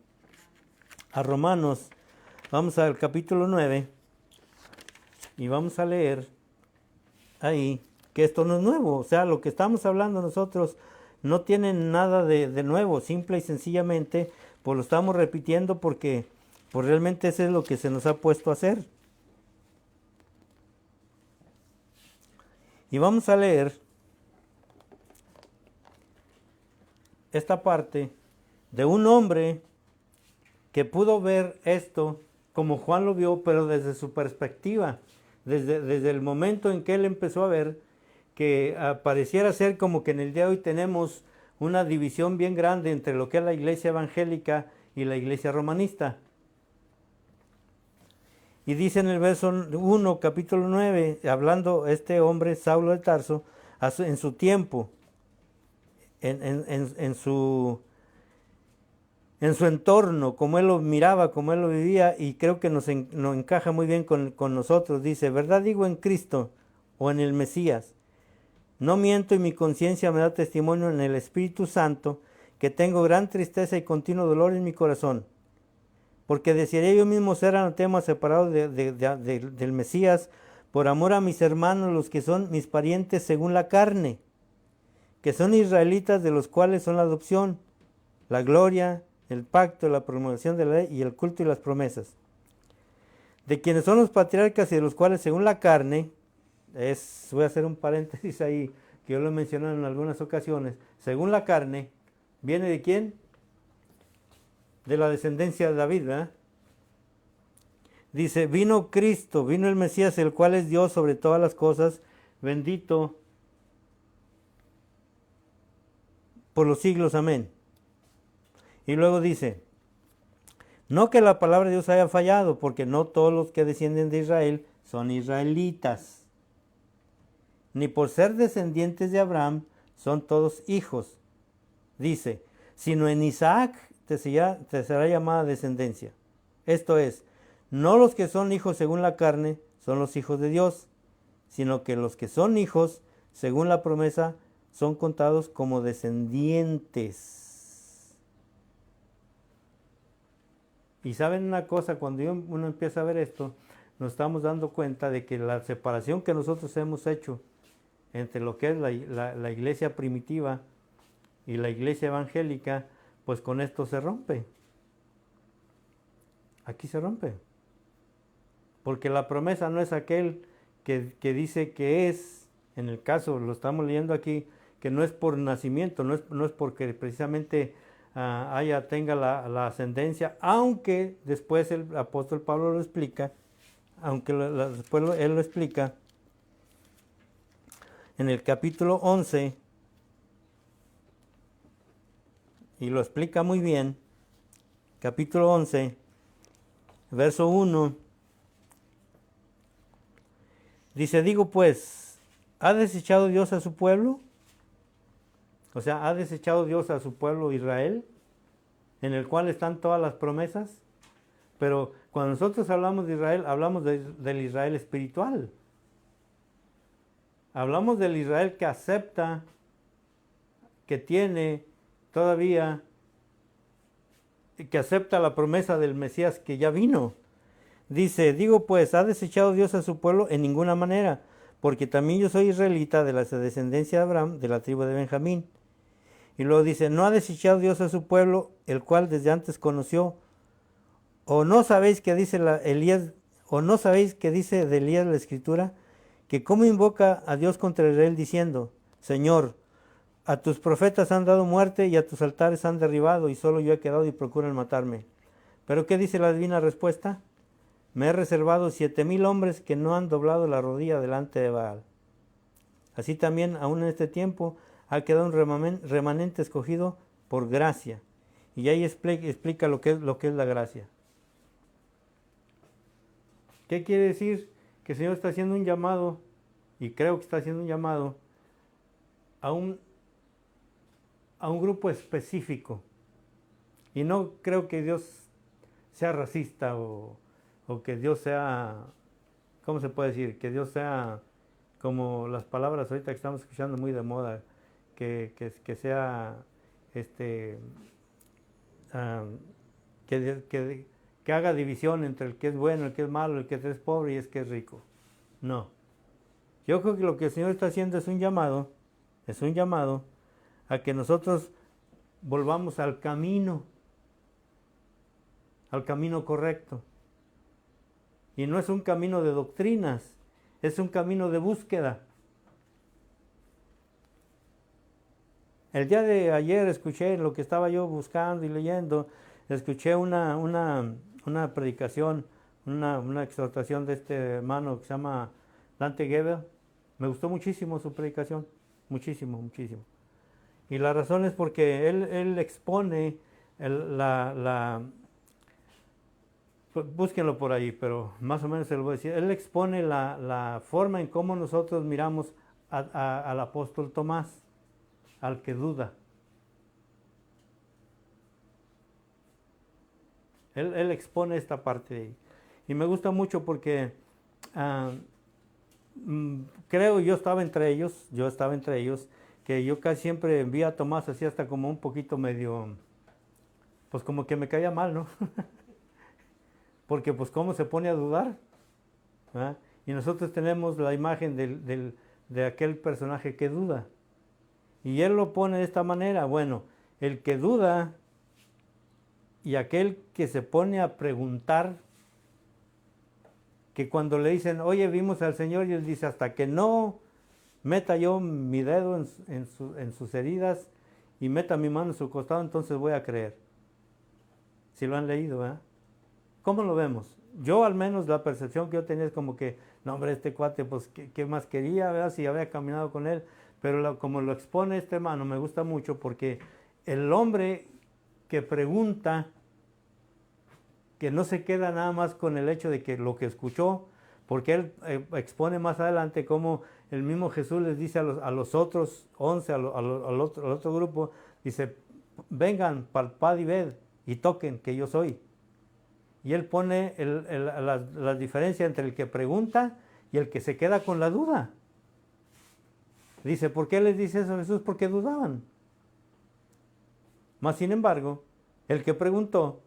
Romanos, vamos al capítulo 9 y vamos a leer ahí que esto no es nuevo. O sea, lo que estamos hablando nosotros no tiene nada de nuevo, simple y sencillamente, pues lo estamos repitiendo porque pues realmente eso es lo que se nos ha puesto a hacer. Y vamos a leer esta parte de un hombre que pudo ver esto como Juan lo vio, pero desde su perspectiva, desde el momento en que él empezó a ver que pareciera ser como que en el día de hoy tenemos una división bien grande entre lo que es la iglesia evangélica y la iglesia romanista. Y dice en el verso 1, capítulo 9, hablando este hombre, Saulo de Tarso, en su tiempo, en su entorno, como él lo miraba, como él lo vivía, y creo que nos encaja muy bien con nosotros. Dice, ¿verdad digo en Cristo o en el Mesías? No miento y mi conciencia me da testimonio en el Espíritu Santo que tengo gran tristeza y continuo dolor en mi corazón, porque desearía yo mismo ser anatema separado del Mesías por amor a mis hermanos, los que son mis parientes según la carne, que son israelitas, de los cuales son la adopción, la gloria, el pacto, la promulgación de la ley y el culto y las promesas. De quienes son los patriarcas y de los cuales según la carne, voy a hacer un paréntesis ahí, que yo lo he mencionado en algunas ocasiones, según la carne, ¿viene de quién? De la descendencia de David, ¿verdad? Dice, vino Cristo, vino el Mesías, el cual es Dios sobre todas las cosas, bendito por los siglos, amén. Y luego dice, no que la palabra de Dios haya fallado, porque no todos los que descienden de Israel son israelitas, ni por ser descendientes de Abraham son todos hijos. Dice, sino en Isaac te será llamada descendencia. Esto es, no los que son hijos según la carne son los hijos de Dios, sino que los que son hijos según la promesa son contados como descendientes. Y saben una cosa, cuando uno empieza a ver esto, nos estamos dando cuenta de que la separación que nosotros hemos hecho entre lo que es la iglesia primitiva y la iglesia evangélica, pues con esto se rompe. Aquí se rompe. Porque la promesa no es aquel que dice que es, en el caso, lo estamos leyendo aquí, que no es por nacimiento, no es porque precisamente tenga la ascendencia, aunque después el apóstol Pablo lo explica, después él lo explica en el capítulo 11, y lo explica muy bien, capítulo 11, verso 1, dice, digo pues, ¿ha desechado Dios a su pueblo? O sea, ¿ha desechado Dios a su pueblo Israel, en el cual están todas las promesas? Pero cuando nosotros hablamos de Israel, hablamos del Israel espiritual. Hablamos del Israel que acepta, que tiene todavía, que acepta la promesa del Mesías que ya vino. Dice, digo pues, ¿ha desechado Dios a su pueblo? En ninguna manera, porque también yo soy israelita de la descendencia de Abraham, de la tribu de Benjamín. Y luego dice, ¿no ha desechado Dios a su pueblo, el cual desde antes conoció? ¿O no sabéis que dice de Elías la Escritura? Que cómo invoca a Dios contra Israel diciendo, Señor, a tus profetas han dado muerte y a tus altares han derribado, y solo yo he quedado y procuran matarme. ¿Pero qué dice la divina respuesta? Me he reservado 7,000 hombres que no han doblado la rodilla delante de Baal. Así también, aún en este tiempo, ha quedado un remanente escogido por gracia. Y ahí explica lo que es la gracia. ¿Qué quiere decir? Que el Señor está haciendo un llamado, y creo que está haciendo un llamado, a un grupo específico. Y no creo que Dios sea racista o que Dios sea, ¿cómo se puede decir? Que Dios sea como las palabras ahorita que estamos escuchando muy de moda, que sea que haga división entre el que es bueno, el que es malo, el que es pobre y el que es rico. No. Yo creo que lo que el Señor está haciendo es un llamado a que nosotros volvamos al camino correcto. Y no es un camino de doctrinas, es un camino de búsqueda. El día de ayer escuché lo que estaba yo buscando y leyendo, escuché una predicación, una exhortación de este hermano que se llama Dante Gebel. Me gustó muchísimo su predicación, muchísimo, muchísimo. Y la razón es porque él expone búsquenlo por ahí, pero más o menos se lo voy a decir. Él expone la forma en cómo nosotros miramos al apóstol Tomás, al que duda. Él expone esta parte de ahí. Y me gusta mucho porque creo, yo estaba entre ellos, que yo casi siempre envía a Tomás así hasta como un poquito medio, pues como que me caía mal, ¿no? Porque pues cómo se pone a dudar, ¿verdad? Y nosotros tenemos la imagen de aquel personaje que duda. Y él lo pone de esta manera, bueno, el que duda y aquel que se pone a preguntar, que cuando le dicen, oye, vimos al Señor, y él dice, hasta que no meta yo mi dedo en sus heridas y meta mi mano en su costado, entonces voy a creer. Si lo han leído, ¿verdad? ¿Cómo lo vemos? Yo al menos la percepción que yo tenía es como que, no hombre, este cuate, pues, ¿qué más quería? ¿Verdad? Si había caminado con él. Pero como lo expone este hermano, me gusta mucho porque el hombre que pregunta, que no se queda nada más con el hecho de que lo que escuchó, porque él expone más adelante cómo el mismo Jesús les dice a los otros 11, al otro grupo, dice, vengan, palpad y ved, y toquen que yo soy. Y él pone la diferencia entre el que pregunta y el que se queda con la duda. Dice, ¿por qué les dice eso a Jesús? Porque dudaban. Mas sin embargo, el que preguntó,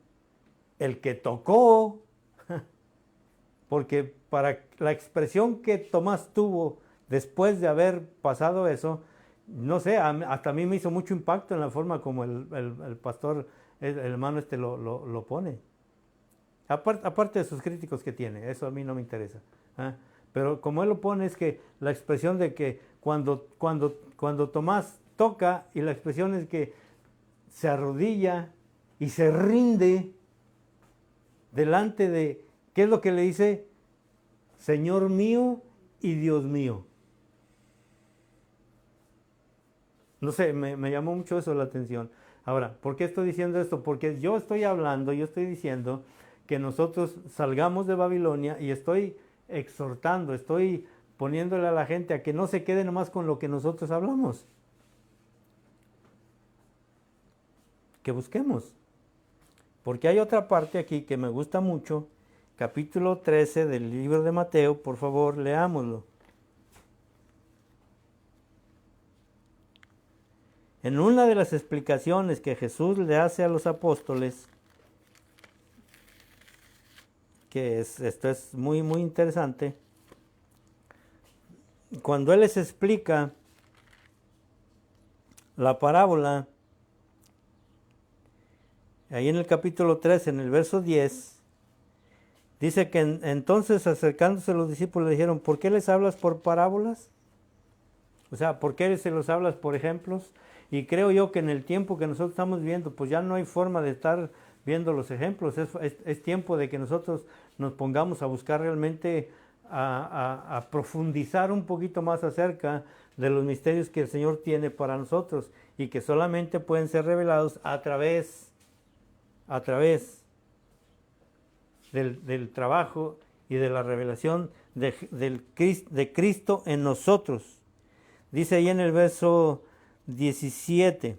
el que tocó, porque para la expresión que Tomás tuvo después de haber pasado eso, no sé, hasta a mí me hizo mucho impacto en la forma como el pastor, el hermano lo pone. Aparte de sus críticos que tiene, eso a mí no me interesa. ¿Eh? Pero como él lo pone es que la expresión de que cuando Tomás toca, y la expresión es que se arrodilla y se rinde delante de, ¿qué es lo que le dice? Señor mío y Dios mío. No sé, me llamó mucho eso la atención. Ahora, ¿por qué estoy diciendo esto? Porque yo estoy diciendo que nosotros salgamos de Babilonia, y estoy exhortando, estoy poniéndole a la gente a que no se quede nomás con lo que nosotros hablamos. Que busquemos. Porque hay otra parte aquí que me gusta mucho, capítulo 13 del libro de Mateo, por favor, leámoslo. En una de las explicaciones que Jesús le hace a los apóstoles, que esto es muy, muy interesante, cuando Él les explica la parábola, ahí en el capítulo 13, en el verso 10, dice que entonces acercándose los discípulos le dijeron, ¿por qué les hablas por parábolas? O sea, ¿por qué se los hablas por ejemplos? Y creo yo que en el tiempo que nosotros estamos viviendo, pues ya no hay forma de estar viendo los ejemplos. Es tiempo de que nosotros nos pongamos a buscar realmente, a profundizar un poquito más acerca de los misterios que el Señor tiene para nosotros, y que solamente pueden ser revelados a través del trabajo y de la revelación de Cristo en nosotros. Dice ahí en el verso 18,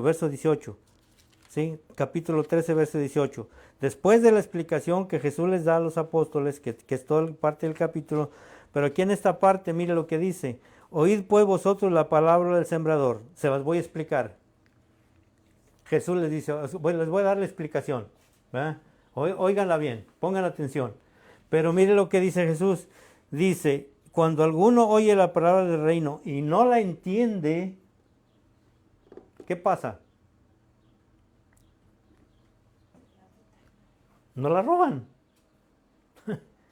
verso 18, ¿sí? Capítulo 13, verso 18. Después de la explicación que Jesús les da a los apóstoles, que es toda parte del capítulo, pero aquí en esta parte, mire lo que dice, oíd pues vosotros la palabra del sembrador. Se las voy a explicar. Jesús les dice, les voy a dar la explicación, ¿verdad? Óiganla bien, pongan atención. Pero mire lo que dice Jesús. Dice, cuando alguno oye la palabra del reino y no la entiende, ¿qué pasa? No la roban.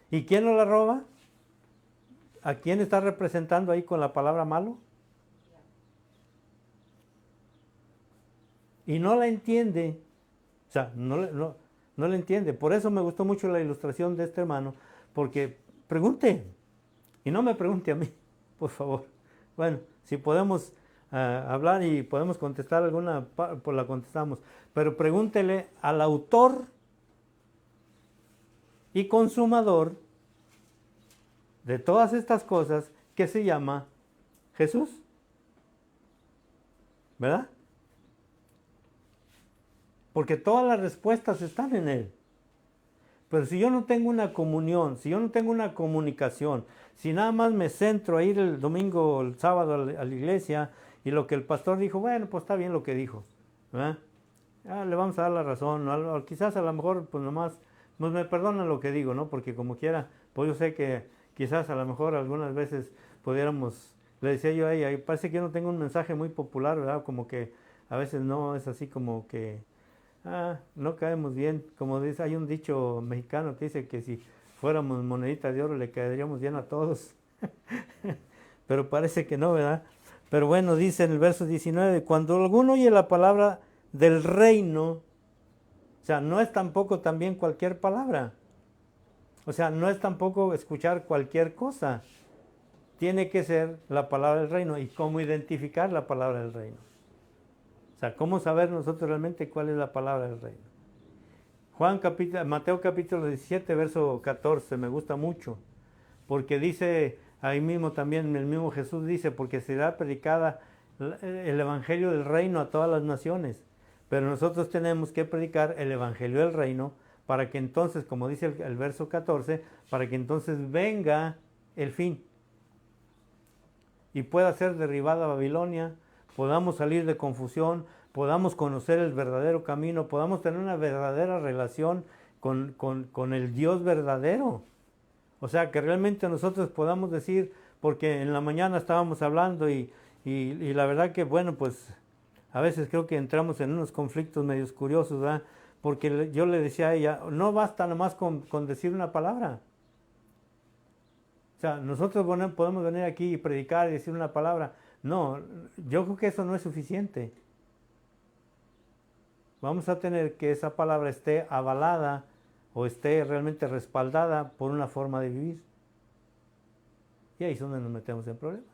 ¿Y quién no la roba? ¿A quién está representando ahí con la palabra malo? Y no la entiende. O sea, no la entiende. Por eso me gustó mucho la ilustración de este hermano, porque pregunte. Y no me pregunte a mí, por favor. Bueno, si podemos hablar y podemos contestar alguna, pues la contestamos. Pero pregúntele al autor y consumador de todas estas cosas, que se llama Jesús. ¿Verdad? Porque todas las respuestas están en Él. Pero si yo no tengo una comunión, si yo no tengo una comunicación, si nada más me centro a ir el domingo o el sábado a la iglesia, y lo que el pastor dijo, bueno, pues está bien lo que dijo, ¿verdad? Le vamos a dar la razón, quizás a lo mejor pues nomás pues me perdonan lo que digo, ¿no? Porque como quiera, pues yo sé que quizás a lo mejor algunas veces pudiéramos, le decía yo a ella, y parece que yo no tengo un mensaje muy popular, ¿verdad? Como que a veces no es así como que, no caemos bien. Como dice, hay un dicho mexicano que dice que si fuéramos moneditas de oro le caeríamos bien a todos. Pero parece que no, ¿verdad? Pero bueno, dice en el verso 19, cuando alguno oye la palabra del reino, o sea, no es tampoco también cualquier palabra. O sea, no es tampoco escuchar cualquier cosa. Tiene que ser la palabra del reino. ¿Y cómo identificar la palabra del reino? O sea, ¿cómo saber nosotros realmente cuál es la palabra del reino? Mateo capítulo 17, verso 14, me gusta mucho. Porque dice, ahí mismo también el mismo Jesús dice, porque será predicada el evangelio del reino a todas las naciones. Pero nosotros tenemos que predicar el evangelio del reino para que entonces, como dice el verso 14, para que entonces venga el fin y pueda ser derribada Babilonia, podamos salir de confusión, podamos conocer el verdadero camino, podamos tener una verdadera relación con el Dios verdadero. O sea, que realmente nosotros podamos decir, porque en la mañana estábamos hablando y la verdad que, bueno, pues a veces creo que entramos en unos conflictos medios curiosos, ¿verdad? Porque yo le decía a ella, no basta nomás con decir una palabra. O sea, nosotros podemos venir aquí y predicar y decir una palabra. No, yo creo que eso no es suficiente. Vamos a tener que esa palabra esté avalada o esté realmente respaldada por una forma de vivir. Y ahí es donde nos metemos en problemas.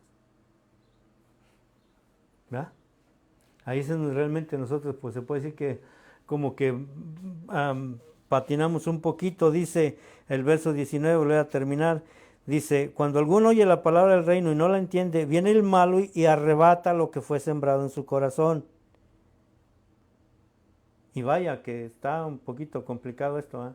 ¿Verdad? Ahí es donde realmente nosotros, pues se puede decir que como que patinamos un poquito, dice el verso 19, voy a terminar, dice, cuando alguno oye la palabra del reino y no la entiende, viene el malo y arrebata lo que fue sembrado en su corazón. Y vaya que está un poquito complicado esto, ¿eh?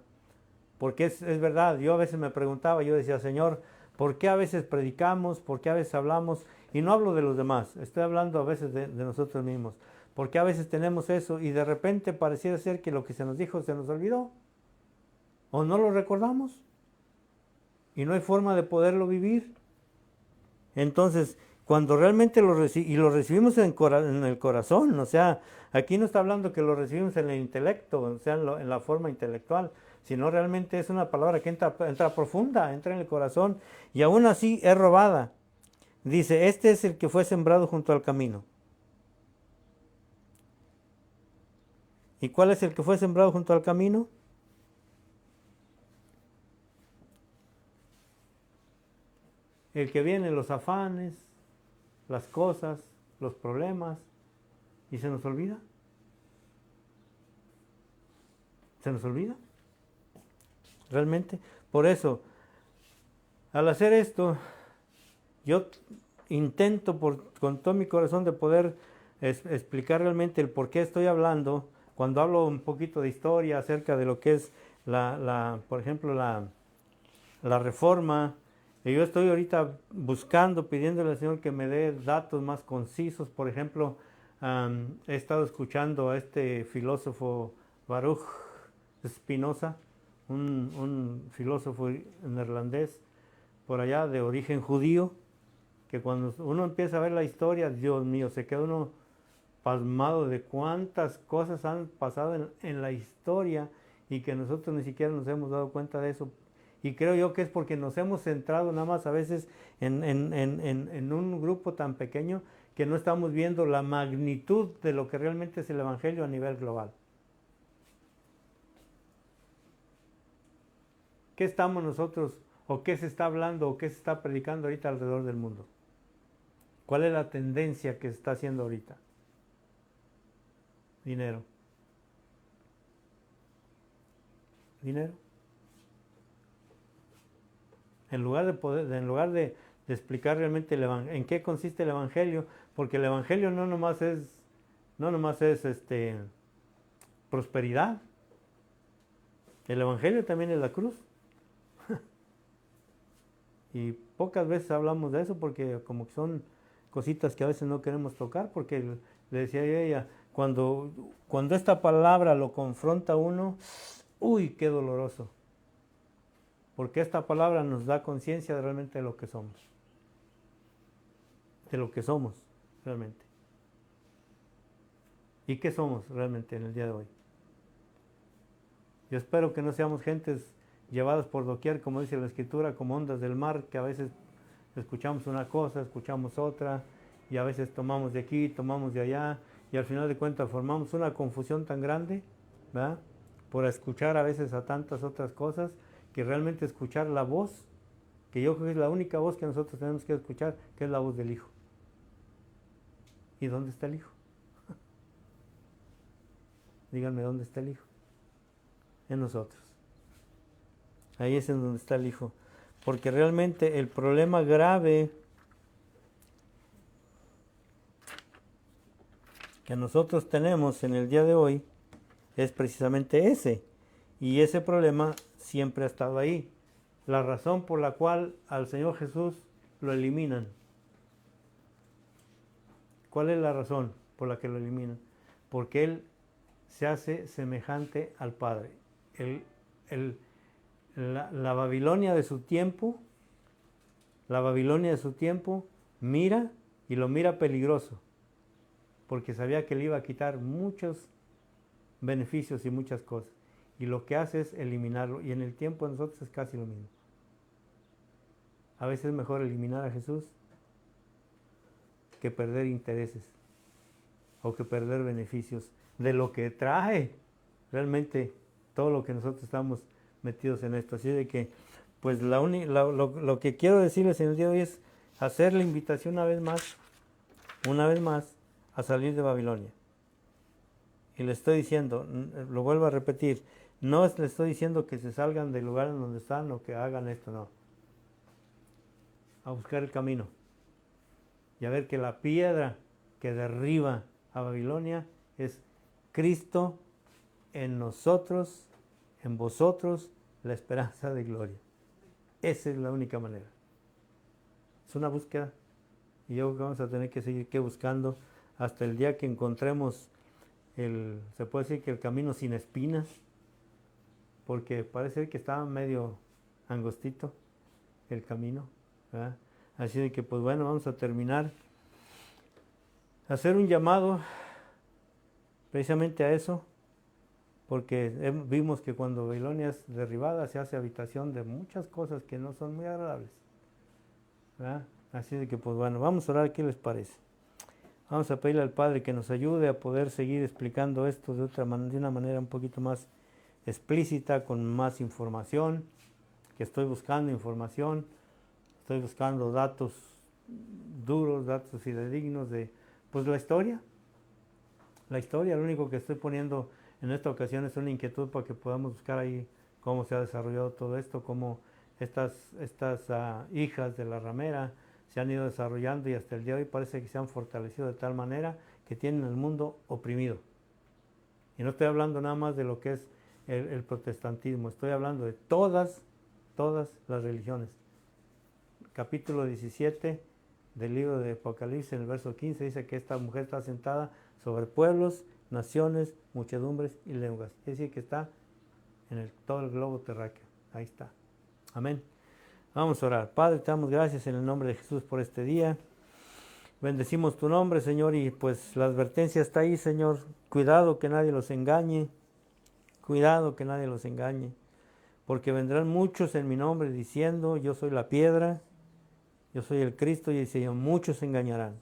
Porque es verdad, yo a veces me preguntaba, yo decía, Señor, ¿por qué a veces predicamos? ¿Por qué a veces hablamos? Y no hablo de los demás, estoy hablando a veces de nosotros mismos. ¿Por qué a veces tenemos eso y de repente pareciera ser que lo que se nos dijo se nos olvidó? ¿O no lo recordamos? Y no hay forma de poderlo vivir. Entonces, cuando realmente lo recibimos en el corazón, o sea, aquí no está hablando que lo recibimos en el intelecto, o sea, en la forma intelectual, sino realmente es una palabra que entra profunda, entra en el corazón y aún así es robada. Dice, este es el que fue sembrado junto al camino. ¿Y cuál es el que fue sembrado junto al camino? El que viene los afanes, las cosas, los problemas, y se nos olvida. Se nos olvida. Realmente. Por eso, al hacer esto, yo intento con todo mi corazón de poder explicar realmente el por qué estoy hablando. Cuando hablo un poquito de historia acerca de lo que es por ejemplo, la reforma, y yo estoy ahorita buscando, pidiéndole al Señor que me dé datos más concisos. Por ejemplo, he estado escuchando a este filósofo Baruch Spinoza, un filósofo neerlandés por allá de origen judío, que cuando uno empieza a ver la historia, Dios mío, se queda uno pasmado de cuántas cosas han pasado en la historia y que nosotros ni siquiera nos hemos dado cuenta de eso. Y creo yo que es porque nos hemos centrado nada más a veces en un grupo tan pequeño que no estamos viendo la magnitud de lo que realmente es el Evangelio a nivel global. ¿Qué estamos nosotros o qué se está hablando o qué se está predicando ahorita alrededor del mundo? ¿Cuál es la tendencia que se está haciendo ahorita? Dinero. Dinero. En lugar de explicar realmente en qué consiste el Evangelio, porque el Evangelio no nomás es prosperidad. El Evangelio también es la cruz. Y pocas veces hablamos de eso porque como que son cositas que a veces no queremos tocar, porque le decía a ella, cuando esta palabra lo confronta a uno, uy, qué doloroso. porque esta palabra nos da conciencia realmente de lo que somos. De lo que somos realmente. ¿Y qué somos realmente en el día de hoy? Yo espero que no seamos gentes llevadas por doquier, como dice la Escritura, como ondas del mar, que a veces escuchamos una cosa, escuchamos otra, y a veces tomamos de aquí, tomamos de allá, y al final de cuentas formamos una confusión tan grande, ¿verdad? Por escuchar a veces a tantas otras cosas, que realmente escuchar la voz, que yo creo que es la única voz que nosotros tenemos que escuchar, que es la voz del Hijo. ¿Y dónde está el Hijo? Díganme, ¿dónde está el Hijo? En nosotros. Ahí es en donde está el Hijo. Porque realmente el problema grave que nosotros tenemos en el día de hoy es precisamente ese. Y ese problema siempre ha estado ahí. La razón por la cual al Señor Jesús lo eliminan. ¿Cuál es la razón por la que lo eliminan? Porque Él se hace semejante al Padre. La Babilonia de su tiempo, mira y lo mira peligroso, porque sabía que le iba a quitar muchos beneficios y muchas cosas. Y lo que hace es eliminarlo. Y en el tiempo de nosotros es casi lo mismo. A veces es mejor eliminar a Jesús que perder intereses o que perder beneficios de lo que trae realmente todo lo que nosotros estamos metidos en esto. Así de que, pues lo que quiero decirles en el día de hoy es hacer la invitación una vez más, a salir de Babilonia. Y le estoy diciendo, lo vuelvo a repetir, no le estoy diciendo que se salgan del lugar en donde están o que hagan esto, no. A buscar el camino y a ver que la piedra que derriba a Babilonia es Cristo en nosotros, en vosotros, la esperanza de gloria. Esa es la única manera. Es una búsqueda y yo creo que vamos a tener que seguir buscando hasta el día que encontremos se puede decir que el camino sin espinas, porque parece que estaba medio angostito el camino, ¿verdad? Así de que, pues bueno, vamos a terminar, hacer un llamado precisamente a eso, porque vimos que cuando Babilonia es derribada se hace habitación de muchas cosas que no son muy agradables, ¿verdad? Así de que, pues bueno, vamos a orar. ¿Qué les parece? Vamos a pedirle al Padre que nos ayude a poder seguir explicando esto de una manera un poquito más explícita, con más información, que estoy buscando información, estoy buscando datos duros, datos fidedignos de pues la historia. La historia, lo único que estoy poniendo en esta ocasión es una inquietud para que podamos buscar ahí cómo se ha desarrollado todo esto, cómo estas hijas de la ramera se han ido desarrollando y hasta el día de hoy parece que se han fortalecido de tal manera que tienen el mundo oprimido. Y no estoy hablando nada más de lo que es el protestantismo, estoy hablando de todas las religiones. Capítulo 17 del libro de Apocalipsis, en el verso 15, dice que esta mujer está sentada sobre pueblos, naciones, muchedumbres y lenguas. Es decir, que está en todo el globo terráqueo. Ahí está. Amén. Vamos a orar. Padre, te damos gracias en el nombre de Jesús por este día. Bendecimos tu nombre, Señor, y pues la advertencia está ahí, Señor. Cuidado que nadie los engañe. Cuidado que nadie los engañe. Porque vendrán muchos en mi nombre diciendo, yo soy la piedra, yo soy el Cristo, y el Señor, muchos se engañarán.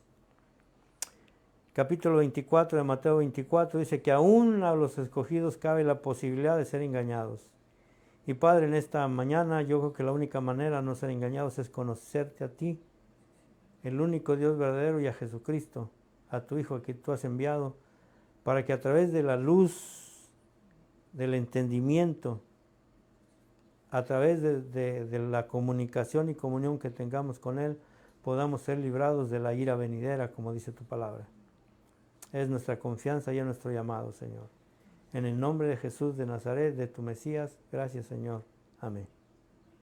Capítulo 24 de Mateo 24 dice que aún a los escogidos cabe la posibilidad de ser engañados. Y Padre, en esta mañana yo creo que la única manera de no ser engañados es conocerte a ti, el único Dios verdadero, y a Jesucristo, a tu Hijo que tú has enviado, para que a través de la luz, del entendimiento, a través de la comunicación y comunión que tengamos con Él, podamos ser librados de la ira venidera, como dice tu palabra. Es nuestra confianza y es nuestro llamado, Señor. En el nombre de Jesús de Nazaret, de tu Mesías, gracias, Señor. Amén.